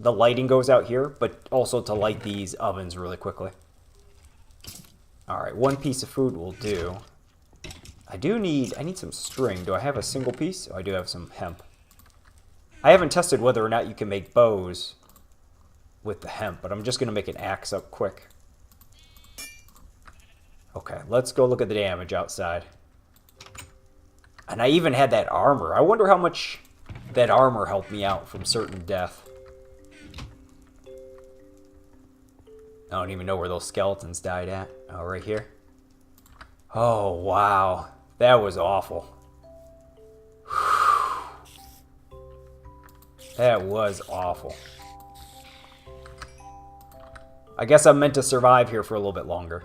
the lighting goes out here, but also to light these ovens really quickly. Alright, one piece of food will do. I need some string. Do I have a single piece? Oh, I do have some hemp. I haven't tested whether or not you can make bows with the hemp, but I'm just going to make an axe up quick. Okay, let's go look at the damage outside. And I even had that armor. I wonder how much that armor helped me out from certain death. I don't even know where those skeletons died at. Oh, right here. Oh, wow. That was awful. That was awful. I guess I'm meant to survive here for a little bit longer.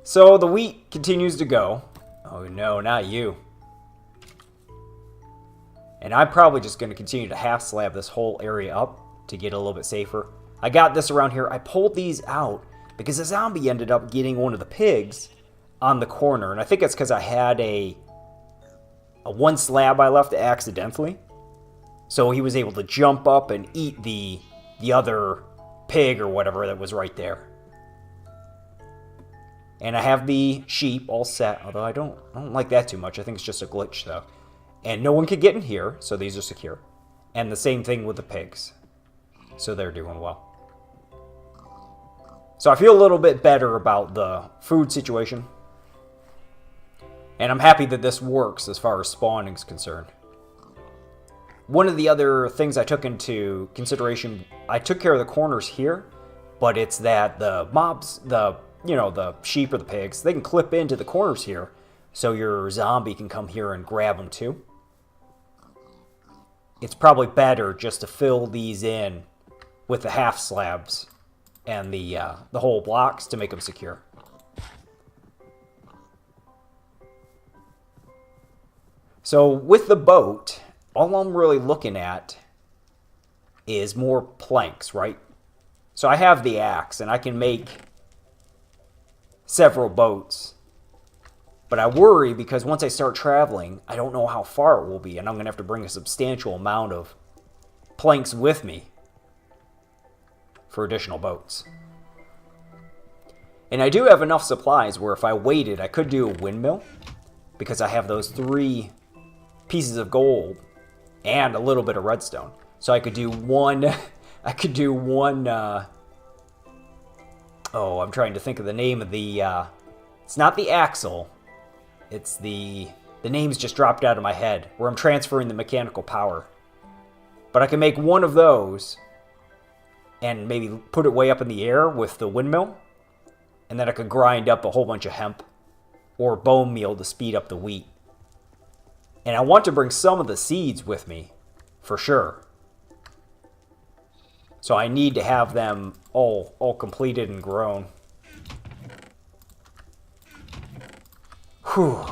So the wheat continues to go. Oh no, not you. And I'm probably just going to continue to half slab this whole area up to get a little bit safer. I got this around here. I pulled these out because a zombie ended up getting one of the pigs on the corner. And I think it's because I had a one slab I left accidentally. So he was able to jump up and eat the other pig or whatever that was right there. And I have the sheep all set, although I don't like that too much. I think it's just a glitch though. And no one could get in here, so these are secure. And the same thing with the pigs. So they're doing well. So I feel a little bit better about the food situation. And I'm happy that this works as far as spawning is concerned. One of the other things I took into consideration, I took care of the corners here, but it's that the mobs, the sheep or the pigs, they can clip into the corners here, so your zombie can come here and grab them too. It's probably better just to fill these in with the half slabs and the whole blocks to make them secure. So with the boat, all I'm really looking at is more planks, right? So I have the axe and I can make several boats. But I worry because once I start traveling, I don't know how far it will be, and I'm going to have to bring a substantial amount of planks with me for additional boats. And I do have enough supplies where if I waited, I could do a windmill because I have those 3 pieces of gold and a little bit of redstone. So I could do one, oh, I'm trying to think of the name of the, it's not the axle. It's the names just dropped out of my head, where I'm transferring the mechanical power. But I can make one of those and maybe put it way up in the air with the windmill. And then I could grind up a whole bunch of hemp or bone meal to speed up the wheat. And I want to bring some of the seeds with me, for sure. So I need to have them all completed and grown. Whew.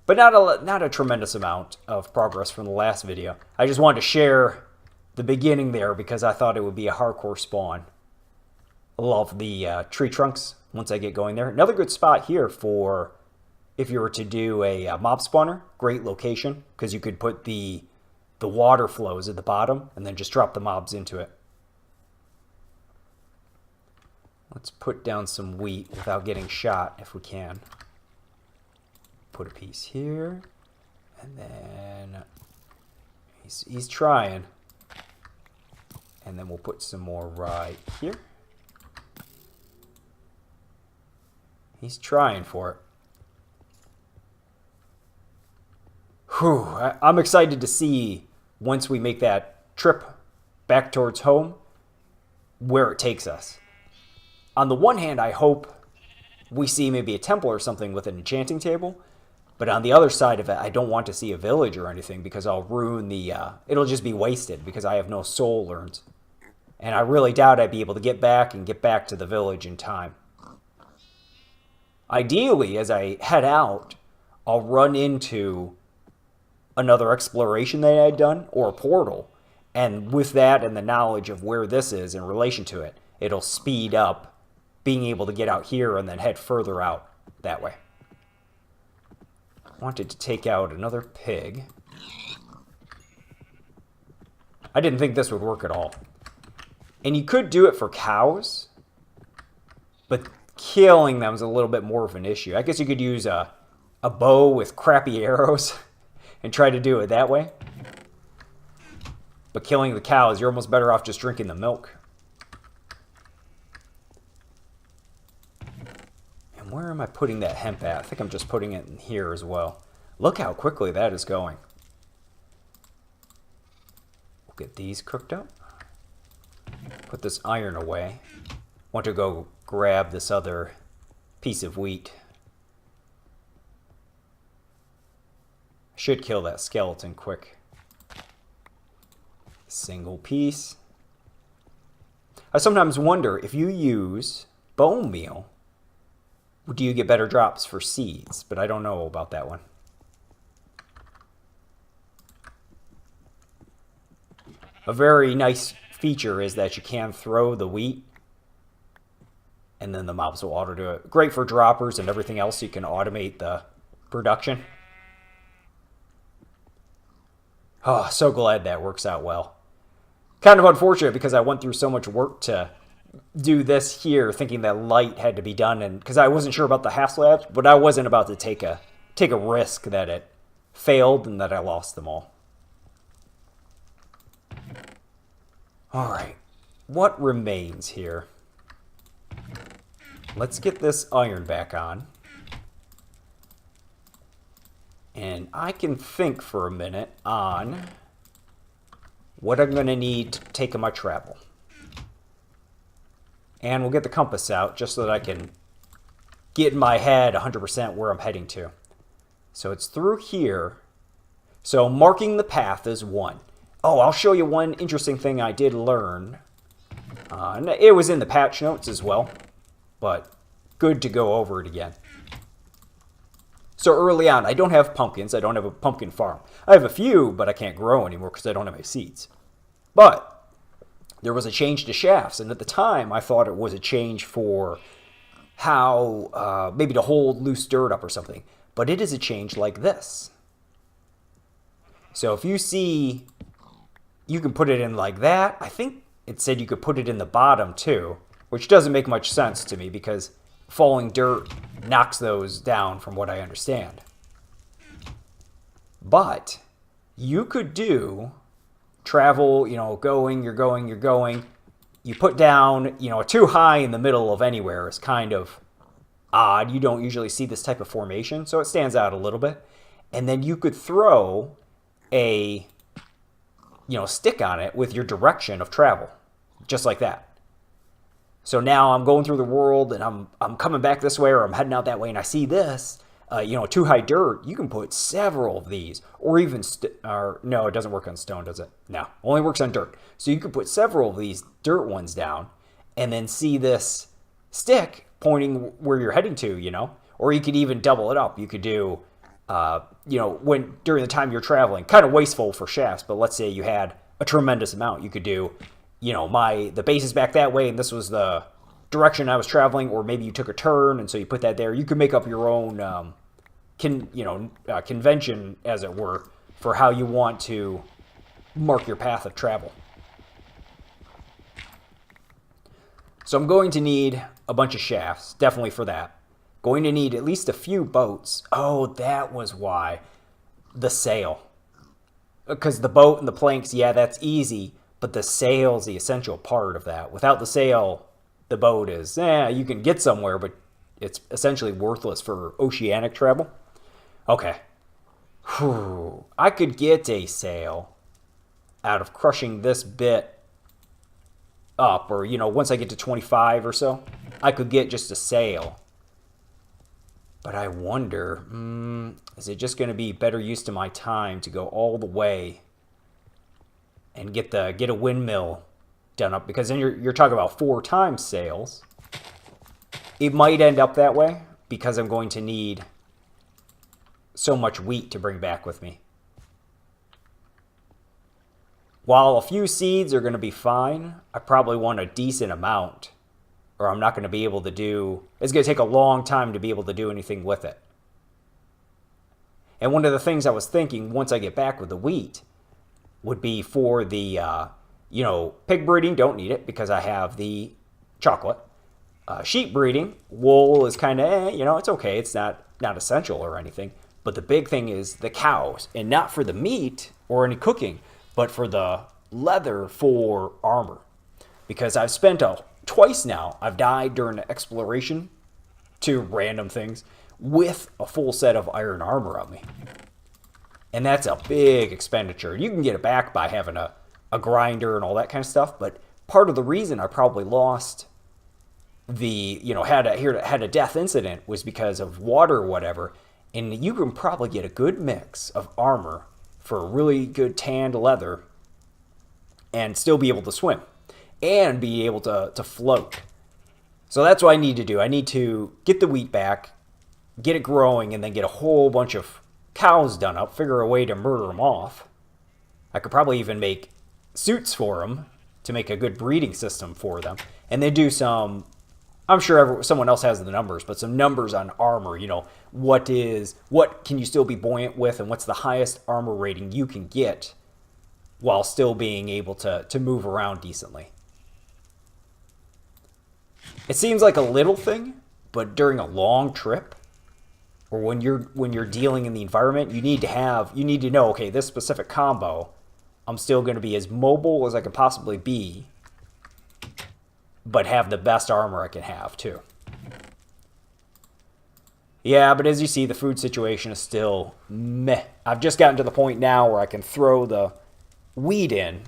But not a tremendous amount of progress from the last video. I just wanted to share the beginning there because I thought it would be a hardcore spawn. I love the tree trunks once I get going there. Another good spot here for if you were to do a mob spawner. Great location because you could put the water flows at the bottom and then just drop the mobs into it. Let's put down some wheat without getting shot if we can. Put a piece here. And then he's trying. And then we'll put some more right here. He's trying for it. Whew, I'm excited to see once we make that trip back towards home where it takes us. On the one hand, I hope we see maybe a temple or something with an enchanting table. But on the other side of it, I don't want to see a village or anything because I'll ruin the... it'll just be wasted because I have no soul urns. And I really doubt I'd be able to get back to the village in time. Ideally, as I head out, I'll run into another exploration that I'd done or a portal. And with that and the knowledge of where this is in relation to it, it'll speed up being able to get out here and then head further out that way. I wanted to take out another pig. I didn't think this would work at all. And you could do it for cows, but killing them is a little bit more of an issue. I guess you could use a bow with crappy arrows and try to do it that way. But killing the cows, you're almost better off just drinking the milk. And where am I putting that hemp at? I think I'm just putting it in here as well. Look how quickly that is going. We'll get these cooked up. Put this iron away. Want to go grab this other piece of wheat. Should kill that skeleton quick. Single piece. I sometimes wonder if you use bone meal, do you get better drops for seeds? But I don't know about that one. A very nice feature is that you can throw the wheat and then the mobs will auto do it. Great for droppers and everything else. You can automate the production. Oh, so glad that works out well. Kind of unfortunate because I went through so much work to do this here, thinking that light had to be done, and because I wasn't sure about the half slabs, but I wasn't about to take a risk that it failed and that I lost them all. All right, what remains here? Let's get this iron back on. And I can think for a minute on what I'm going to need to take on my travel. And we'll get the compass out just so that I can get in my head 100% where I'm heading to. So it's through here. So marking the path is one. Oh, I'll show you one interesting thing I did learn. And it was in the patch notes as well, but good to go over it again. So early on, I don't have pumpkins. I don't have a pumpkin farm. I have a few, but I can't grow anymore because I don't have any seeds. But there was a change to shafts, and at the time, I thought it was a change for how, maybe to hold loose dirt up or something. But it is a change like this. So if you see, you can put it in like that. I think it said you could put it in the bottom too, which doesn't make much sense to me because falling dirt knocks those down from what I understand. But you could do travel, you're going. You put down, too high in the middle of anywhere is kind of odd. You don't usually see this type of formation, so it stands out a little bit. And then you could throw a, stick on it with your direction of travel, just like that. So now I'm going through the world and I'm coming back this way or I'm heading out that way and I see this, too high dirt. You can put several of these or even, no, it doesn't work on stone, does it? No, only works on dirt. So you could put several of these dirt ones down and then see this stick pointing where you're heading to, or you could even double it up. You could do, when during the time you're traveling, kind of wasteful for shafts, but let's say you had a tremendous amount. You could do, the base is back that way and this was the direction I was traveling, or maybe you took a turn and so you put that there. You could make up your own, convention, as it were, for how you want to mark your path of travel. So I'm going to need a bunch of shafts, definitely for that. Going to need at least a few boats. Oh, that was why. The sail. Because the boat and the planks, yeah, that's easy. But the sail's the essential part of that. Without the sail, the boat is, you can get somewhere, but it's essentially worthless for oceanic travel. Okay. Whew. I could get a sail out of crushing this bit up, or, once I get to 25 or so, I could get just a sail. But I wonder, is it just going to be better use to my time to go all the way and get a windmill done up? Because then you're talking about 4 times sails. It might end up that way because I'm going to need so much wheat to bring back with me. While a few seeds are going to be fine, I probably want a decent amount, or I'm not going to be able to do, it's going to take a long time to be able to do anything with it. And one of the things I was thinking, once I get back with the wheat, would be for the, pig breeding, don't need it because I have the chocolate. Sheep breeding, wool is kind of, it's okay. It's not essential or anything. But the big thing is the cows, and not for the meat or any cooking, but for the leather for armor. Because I've spent twice now, I've died during exploration to random things with a full set of iron armor on me. And that's a big expenditure. You can get it back by having a grinder and all that kind of stuff, but part of the reason I probably lost had a death incident was because of water or whatever. And you can probably get a good mix of armor for really good tanned leather and still be able to swim and be able to float. So that's what I need to do. I need to get the wheat back, get it growing, and then get a whole bunch of cows done up, figure a way to murder them off. I could probably even make suits for them to make a good breeding system for them. And then do some, I'm sure someone else has the numbers, but some numbers on armor. What can you still be buoyant with, and what's the highest armor rating you can get while still being able to move around decently. It seems like a little thing, but during a long trip, or when you're dealing in the environment, you need to know, okay, this specific combo, I'm still going to be as mobile as I can possibly be, but have the best armor I can have too. Yeah, but as you see, the food situation is still meh. I've just gotten to the point now where I can throw the wheat in,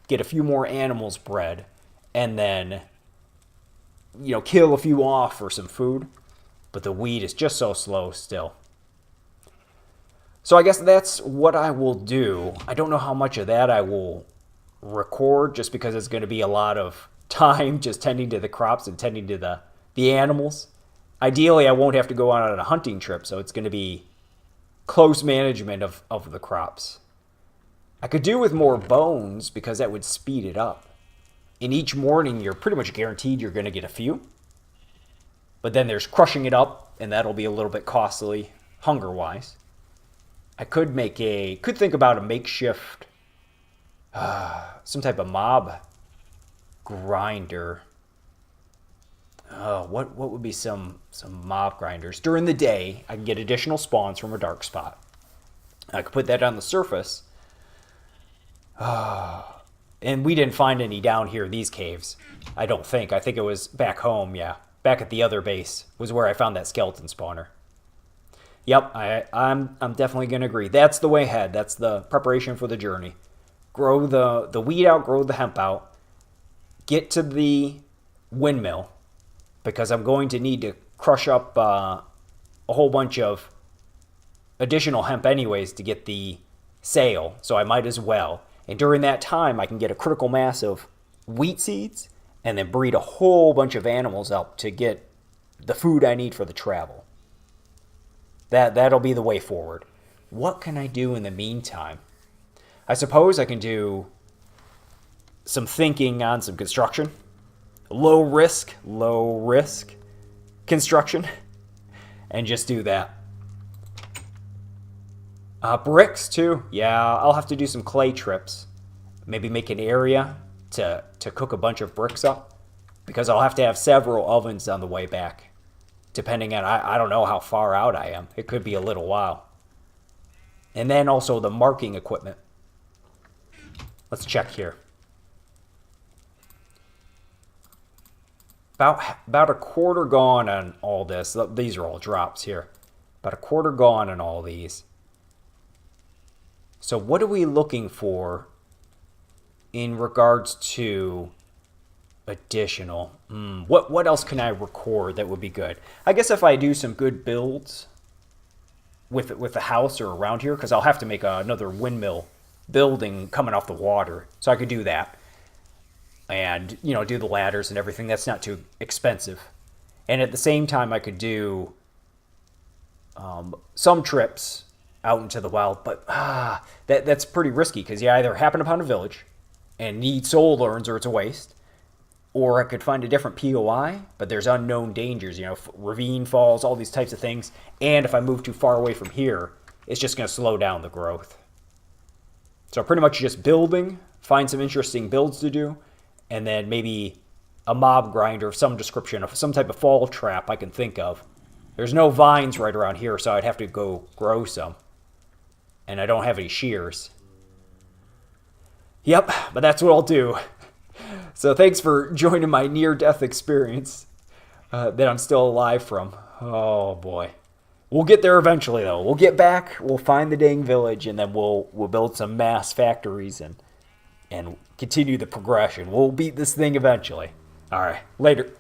get a few more animals bred, and then, kill a few off for some food. But the wheat is just so slow still. So I guess that's what I will do. I don't know how much of that I will record, just because it's going to be a lot of time just tending to the crops and tending to the animals. Ideally, I won't have to go on a hunting trip, so it's going to be close management of the crops. I could do with more bones because that would speed it up. In each morning, you're pretty much guaranteed you're going to get a few. But then there's crushing it up, and that'll be a little bit costly, hunger-wise. I could think about a makeshift, some type of mob grinder. What would be some mob grinders? During the day, I can get additional spawns from a dark spot. I could put that on the surface. And we didn't find any down here in these caves. I don't think. I think it was back home, yeah. Back at the other base was where I found that skeleton spawner. Yep, I'm definitely going to agree. That's the way ahead. That's the preparation for the journey. Grow the wheat out, grow the hemp out. Get to the windmill, because I'm going to need to crush up a whole bunch of additional hemp anyways to get the sail, so I might as well. And during that time, I can get a critical mass of wheat seeds and then breed a whole bunch of animals up to get the food I need for the travel. That'll be the way forward. What can I do in the meantime? I suppose I can do some thinking on some construction. Low risk construction. And just do that. Bricks too. Yeah, I'll have to do some clay trips. Maybe make an area to cook a bunch of bricks up, because I'll have to have several ovens on the way back. Depending on, I don't know how far out I am. It could be a little while. And then also the marking equipment. Let's check here. About a quarter gone on all this. These are all drops here. About a quarter gone on all these. So what are we looking for in regards to additional? What else can I record that would be good? I guess if I do some good builds with the house or around here, because I'll have to make another windmill building coming off the water, so I could do that. And, do the ladders and everything. That's not too expensive. And at the same time, I could do some trips out into the wild. But that's pretty risky, because you either happen upon a village and need soul urns or it's a waste. Or I could find a different POI, but there's unknown dangers, ravine falls, all these types of things. And if I move too far away from here, it's just going to slow down the growth. So pretty much just building, find some interesting builds to do, and then maybe a mob grinder of some description, of some type of fall trap I can think of. There's no vines right around here, so I'd have to go grow some. And I don't have any shears. Yep, but that's what I'll do. So thanks for joining my near-death experience that I'm still alive from. Oh boy. We'll get there eventually, though. We'll get back, we'll find the dang village, and then we'll build some mass factories and continue the progression. We'll beat this thing eventually. All right, later.